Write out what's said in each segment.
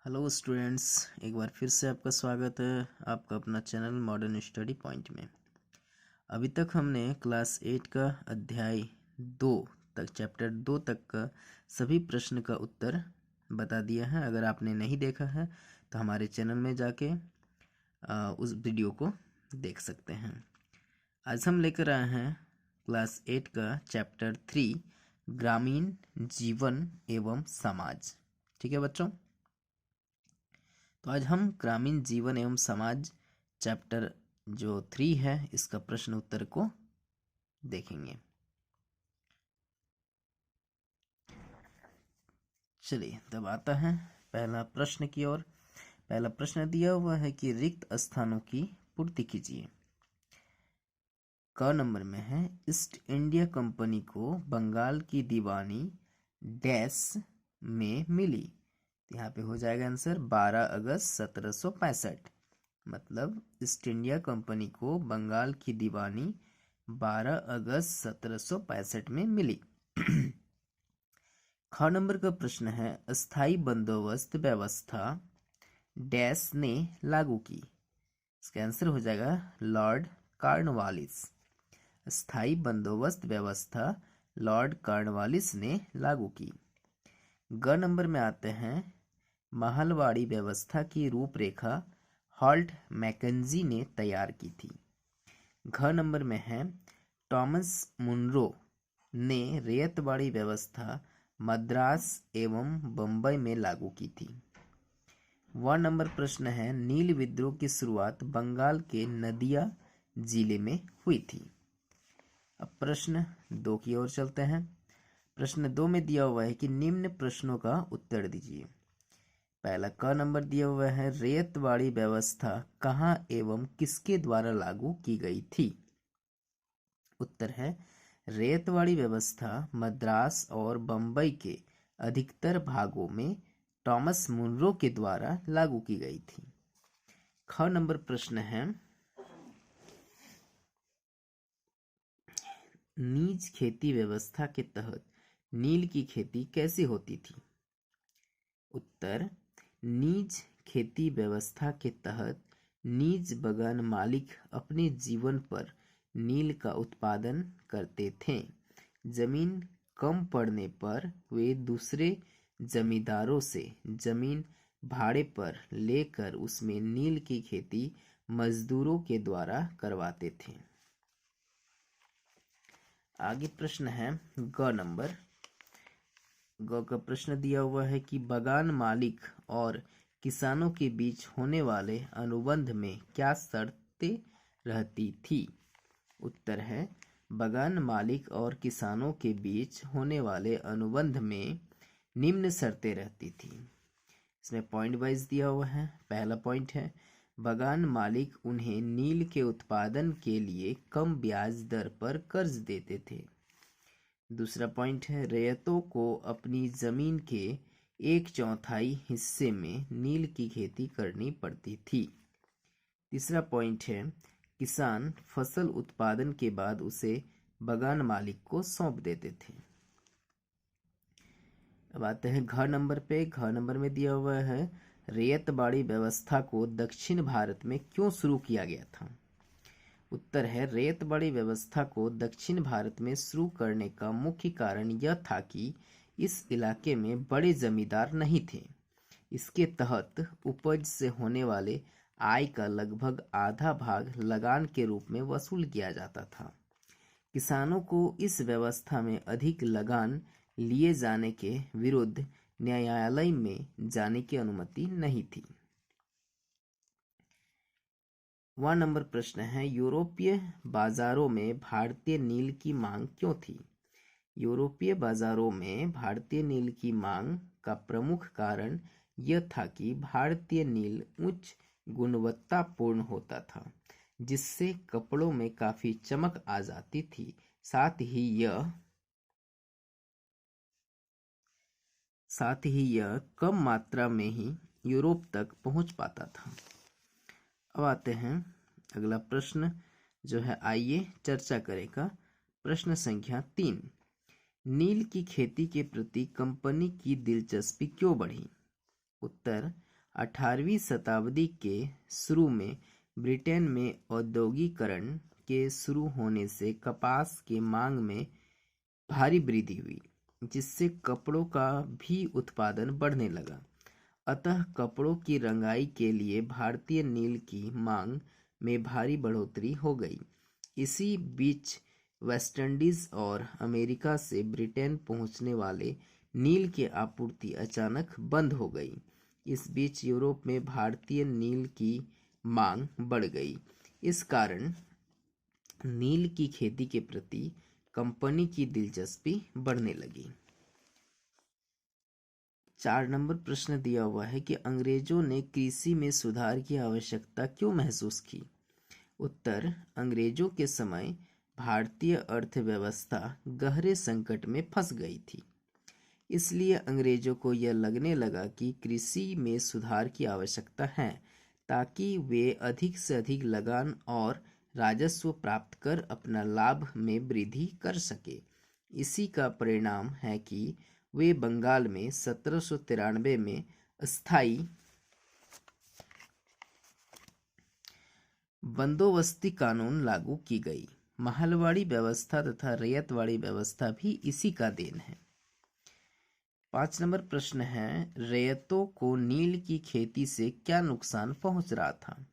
Hello students, एक बार फिर से आपका स्वागत है आपका अपना चैनल मॉडर्न स्टडी पॉइंट में। अभी तक हमने क्लास 8 का अध्याय 2 तक चैप्टर 2 तक का सभी प्रश्न का उत्तर बता दिया है। अगर आपने नहीं देखा है तो हमारे चैनल में जाके उस वीडियो को देख सकते हैं। आज हम लेकर आए हैं क्लास 8 का चैप्टर 3 ग्रामीण जीवन एवं समाज। ठीक है बच्चों, तो आज हम ग्रामीण जीवन एवं समाज चैप्टर जो 3 है इसका प्रश्न उत्तर को देखेंगे। चलिए तब आता है पहला प्रश्न की ओर। पहला प्रश्न दिया हुआ है कि रिक्त स्थानों की पूर्ति कीजिए। क नंबर में है, ईस्ट इंडिया कंपनी को बंगाल की दीवानी डैश में मिली। यहाँ पे हो जाएगा आंसर 12 अगस्त 1765। मतलब ईस्ट इंडिया कंपनी को बंगाल की दीवानी 12 अगस्त 1765 में मिली। ख नंबर का प्रश्न है, अस्थाई बंदोबस्त व्यवस्था डैश ने लागू की। इसका आंसर हो जाएगा लॉर्ड कॉर्नवालिस। अस्थाई बंदोबस्त व्यवस्था लॉर्ड कॉर्नवालिस ने लागू की। ग नंबर में आते हैं, महलवाड़ी व्यवस्था की रूपरेखा हॉल्ट मैकेंजी ने तैयार की थी। घ नंबर में है, टॉमस मुनरो ने रैयतवाड़ी व्यवस्था मद्रास एवं बंबई में लागू की थी। व नंबर प्रश्न है, नील विद्रोह की शुरुआत बंगाल के नदिया जिले में हुई थी। अब प्रश्न 2 की ओर चलते हैं। प्रश्न 2 में दिया हुआ है कि निम्न प्रश्नों का उत्तर दीजिए। पहला क नंबर दिया हुआ है, रैयतवाड़ी व्यवस्था कहाँ एवं किसके द्वारा लागू की गई थी। उत्तर है, रैयतवाड़ी व्यवस्था मद्रास और बंबई के अधिकतर भागों में टॉमस मुनरो के द्वारा लागू की गई थी। ख नंबर प्रश्न है, नीज खेती व्यवस्था के तहत नील की खेती कैसे होती थी। उत्तर, नीज खेती व्यवस्था के तहत नीज बगान मालिक अपने जीवन पर नील का उत्पादन करते थे। जमीन कम पड़ने पर वे दूसरे जमींदारों से जमीन भाड़े पर लेकर उसमें नील की खेती मजदूरों के द्वारा करवाते थे। आगे प्रश्न है ग नंबर। ग का प्रश्न दिया हुआ है कि बगान मालिक और किसानों के बीच होने वाले अनुबंध में क्या शर्तें रहती थी। उत्तर है, बगान मालिक और किसानों के बीच होने वाले अनुबंध में निम्न शर्तें रहती थी। इसमें पॉइंट वाइज दिया हुआ है। पहला पॉइंट है, बगान मालिक उन्हें नील के उत्पादन के लिए कम ब्याज दर पर कर्ज देते थे। दूसरा पॉइंट है, रैयतों को अपनी जमीन के 1/4 हिस्से में नील की खेती करनी पड़ती थी। तीसरा पॉइंट है, किसान फसल उत्पादन के बाद उसे बगान मालिक को सौंप देते थे। अब आते हैं घ नंबर पे। घ नंबर में दिया हुआ है, रैयतवाड़ी व्यवस्था को दक्षिण भारत में क्यों शुरू किया गया था। उत्तर है, रैयतवाड़ी व्यवस्था को दक्षिण भारत में शुरू करने का मुख्य कारण यह था कि इस इलाके में बड़े जमींदार नहीं थे। इसके तहत उपज से होने वाले आय का लगभग आधा भाग लगान के रूप में वसूल किया जाता था। किसानों को इस व्यवस्था में अधिक लगान लिए जाने के विरुद्ध न्यायालय में जाने की अनुमति नहीं थी। वह नंबर प्रश्न है, यूरोपीय बाजारों में भारतीय नील की मांग क्यों थी। यूरोपीय बाजारों में भारतीय नील की मांग का प्रमुख कारण यह था कि भारतीय नील उच्च गुणवत्तापूर्ण होता था, जिससे कपड़ों में काफी चमक आ जाती थी। साथ ही यह कम मात्रा में ही यूरोप तक पहुंच पाता था। अब आते हैं अगला प्रश्न जो है, आइए चर्चा करेगा। प्रश्न संख्या 3, नील की खेती के प्रति कंपनी की दिलचस्पी क्यों बढ़ी। उत्तर, 18वीं शताब्दी के शुरू में ब्रिटेन में औद्योगिकरण के शुरू होने से कपास के मांग में भारी वृद्धि हुई, जिससे कपड़ों का भी उत्पादन बढ़ने लगा। अतः कपड़ों की रंगाई के लिए भारतीय नील की मांग में भारी बढ़ोतरी हो गई। इसी बीच वेस्टइंडीज और अमेरिका से ब्रिटेन पहुंचने वाले नील की आपूर्ति अचानक बंद हो गई। इस बीच यूरोप में भारतीय नील की मांग बढ़ गई। इस कारण नील की खेती के प्रति कंपनी की दिलचस्पी बढ़ने लगी। 4 नंबर प्रश्न दिया हुआ है कि अंग्रेजों ने कृषि में सुधार की आवश्यकता क्यों महसूस की। उत्तर, अंग्रेजों के समय भारतीय अर्थव्यवस्था गहरे संकट में फंस गई थी। इसलिए अंग्रेजों को यह लगने लगा कि कृषि में सुधार की आवश्यकता है, ताकि वे अधिक से अधिक लगान और राजस्व प्राप्त कर अपना लाभ में वृद्धि कर सके। इसी का परिणाम है कि वे बंगाल में 1793 में स्थायी बंदोबस्ती कानून लागू की गई। महलवाड़ी व्यवस्था तथा रैयतवाड़ी व्यवस्था भी इसी का देन है। 5 नंबर प्रश्न है, रैयतों को नील की खेती से क्या नुकसान पहुंच रहा था।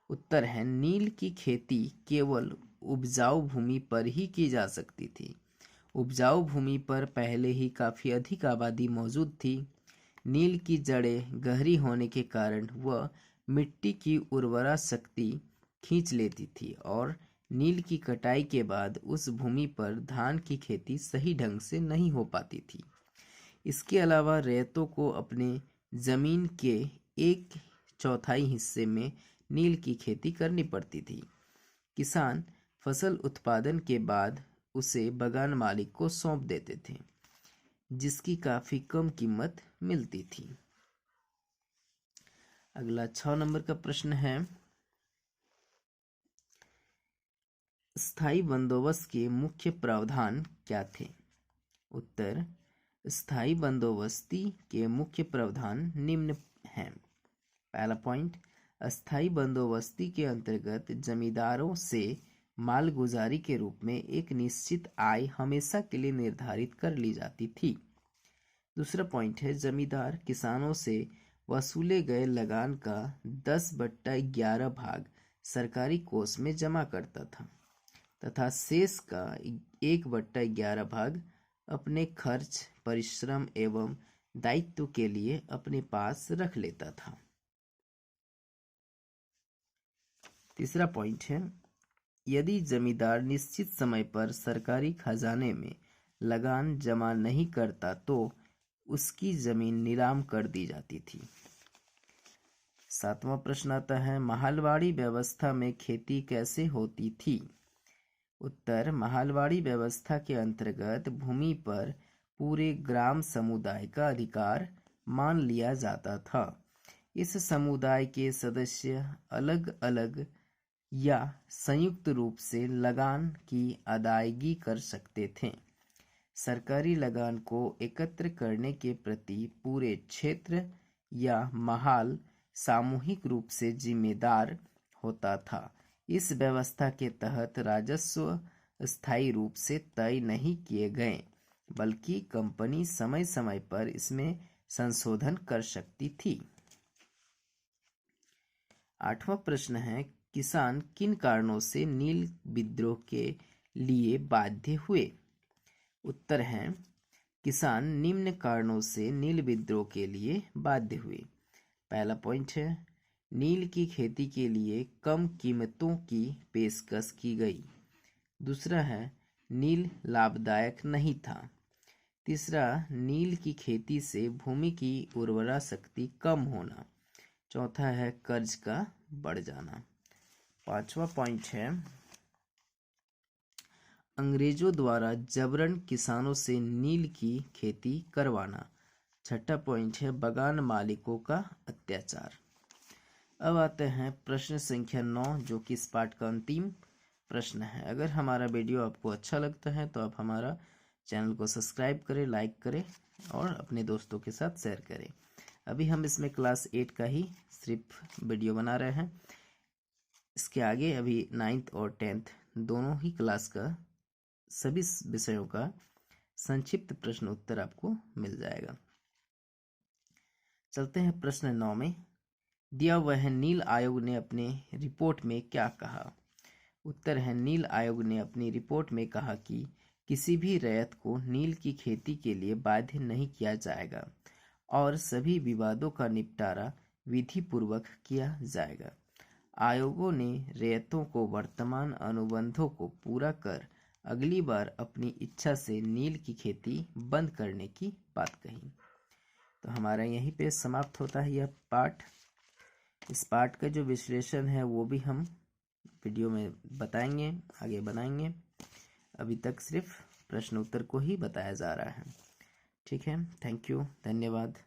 उत्तर है, नील की खेती केवल उपजाऊ भूमि पर ही की जा सकती थी। उपजाऊ भूमि पर पहले ही काफ़ी अधिक आबादी मौजूद थी। नील की जड़ें गहरी होने के कारण वह मिट्टी की उर्वरा शक्ति खींच लेती थी और नील की कटाई के बाद उस भूमि पर धान की खेती सही ढंग से नहीं हो पाती थी। इसके अलावा रैयतों को अपने जमीन के 1/4 हिस्से में नील की खेती करनी पड़ती थी। किसान फसल उत्पादन के बाद उसे बगान मालिक को सौंप देते थे, जिसकी काफ़ी कम कीमत मिलती थी। अगला 6 नंबर का प्रश्न है, स्थायी बंदोबस्त के मुख्य प्रावधान क्या थे। उत्तर, स्थायी बंदोबस्ती के मुख्य प्रावधान निम्न हैं। पहला पॉइंट, अस्थायी बंदोबस्ती के अंतर्गत जमींदारों से मालगुजारी के रूप में एक निश्चित आय हमेशा के लिए निर्धारित कर ली जाती थी। दूसरा पॉइंट है, जमींदार किसानों से वसूले गए लगान का 10/11 भाग सरकारी कोष में जमा करता था तथा शेष का 1/11 भाग अपने खर्च, परिश्रम एवं दायित्व के लिए अपने पास रख लेता था। तीसरा पॉइंट है, यदि जमींदार निश्चित समय पर सरकारी खजाने में लगान जमा नहीं करता तो उसकी जमीन नीलाम कर दी जाती थी। 7वां प्रश्न आता है, महलवाड़ी व्यवस्था में खेती कैसे होती थी। उत्तर, महलवाड़ी व्यवस्था के अंतर्गत भूमि पर पूरे ग्राम समुदाय का अधिकार मान लिया जाता था। इस समुदाय के सदस्य अलग अलग या संयुक्त रूप से लगान की अदायगी कर सकते थे। सरकारी लगान को एकत्र करने के प्रति पूरे क्षेत्र या महाल सामूहिक रूप से जिम्मेदार होता था। इस व्यवस्था के तहत राजस्व स्थायी रूप से तय नहीं किए गए, बल्कि कंपनी समय समय पर इसमें संशोधन कर सकती थी। 8वां प्रश्न है, किसान किन कारणों से नील विद्रोह के लिए बाध्य हुए। उत्तर है, किसान निम्न कारणों से नील विद्रोह के लिए बाध्य हुए। पहला पॉइंट है, नील की खेती के लिए कम कीमतों की पेशकश की गई। दूसरा है, नील लाभदायक नहीं था। तीसरा, नील की खेती से भूमि की उर्वरा शक्ति कम होना। चौथा है, कर्ज का बढ़ जाना। 5वां पॉइंट है, अंग्रेजों द्वारा जबरन किसानों से नील की खेती करवाना। छठा पॉइंट है, बगान मालिकों का अत्याचार। अब आते हैं प्रश्न संख्या 9, जो कि इस पाठ का अंतिम प्रश्न है। अगर हमारा वीडियो आपको अच्छा लगता है तो आप हमारा चैनल को सब्सक्राइब करें, लाइक करें और अपने दोस्तों के साथ शेयर करें। अभी हम इसमें क्लास 8 का ही सिर्फ वीडियो बना रहे हैं। इसके आगे अभी 9th और 10th दोनों ही क्लास का सभी विषयों का संक्षिप्त प्रश्न उत्तर आपको मिल जाएगा। चलते हैं प्रश्न 9 में। दिया हुआ है नील आयोग ने अपने रिपोर्ट में क्या कहा। उत्तर है नील आयोग ने अपनी रिपोर्ट में कहा कि किसी भी रैयत को नील की खेती के लिए बाध्य नहीं किया जाएगा और सभी विवादों का निपटारा विधि पूर्वक किया जाएगा। आयोगों ने रैयतों को वर्तमान अनुबंधों को पूरा कर अगली बार अपनी इच्छा से नील की खेती बंद करने की बात कही। तो हमारा यहीं पे समाप्त होता है यह पाठ। इस पाठ का जो विश्लेषण है वो भी हम वीडियो में बताएंगे, आगे बनाएंगे। अभी तक सिर्फ प्रश्न उत्तर को ही बताया जा रहा है। ठीक है, थैंक यू, धन्यवाद।